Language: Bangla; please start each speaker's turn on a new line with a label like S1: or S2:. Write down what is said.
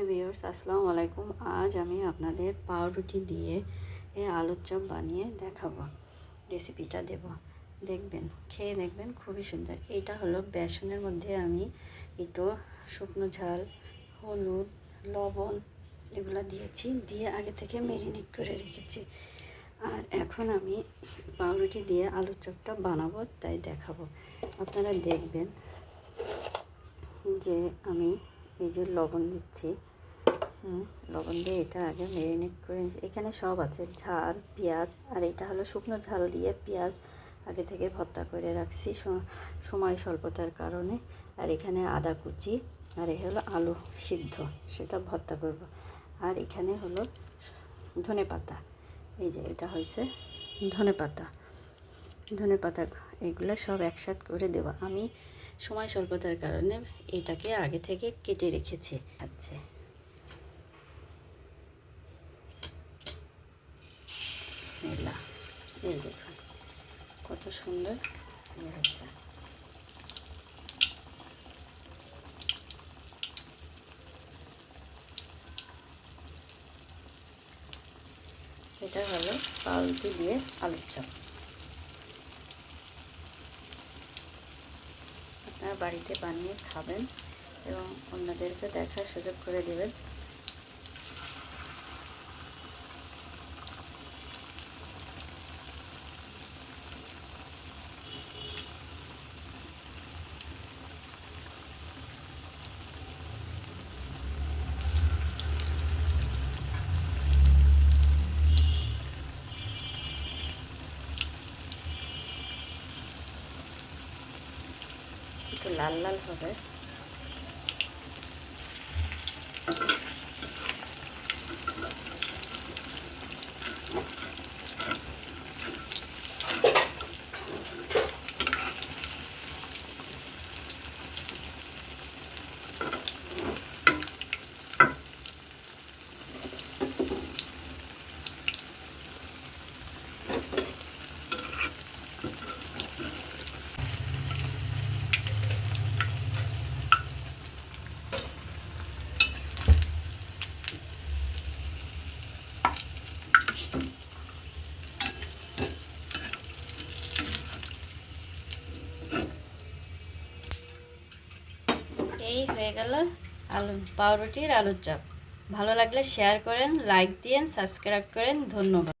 S1: হ্যাঁ ভিউয়ার্স, আসসালামু আলাইকুম। আজ আমি আপনাদের পাউরুটি দিয়ে আলুর চপ বানিয়ে দেখাবো। রেসিপিটা দেব, দেখবেন, খেয়ে দেখবেন, খুবই সুন্দর। এটা হলো বেসনের মধ্যে আমি একটু শুকনো ঝাল, হলুদ, লবণ এগুলো দিয়েছি, দিয়ে আগে থেকে ম্যারিনেট করে রেখেছি। আর এখন আমি পাউরুটি দিয়ে আলুর চপটা বানাবো, তাই দেখাবো। আপনারা দেখবেন যে আমি এই যে লবণ দিচ্ছি, লবণ দিয়ে এটা আগে ম্যারিনেট করে এখানে সব আছে, ঝাল, পেঁয়াজ, আর এটা হলো শুকনো ঝাল দিয়ে পেঁয়াজ আগে থেকে ভর্তা করে রাখছি সময় স্বল্পতার কারণে। আর এখানে আদা কুচি, আর এ হলো আলু সিদ্ধ, সেটা ভর্তা করব। আর এখানে হলো ধনে পাতা, এই যে এটা হয়েছে ধনে পাতা, এগুলো সব একসাথ করে দেব। আমি সময় স্বল্পতার কারণে এটাকে আগে থেকে কেটে রেখেছি। আচ্ছা, বিসমিল্লাহ। এই দেখুন কত সুন্দর হয়েছে। এটা হলো পাউরুটি দিয়ে আলুর চপ। আপনারা বাড়িতে বানিয়ে খাবেন এবং অন্যদেরকে দেখার সুযোগ করে দেবেন। একটু লাল লাল হবে। এই হয়ে গেল পাউরুটির আলুর চপ। ভালো লাগলে শেয়ার করেন, লাইক দিয়েন, সাবস্ক্রাইব করেন। ধন্যবাদ।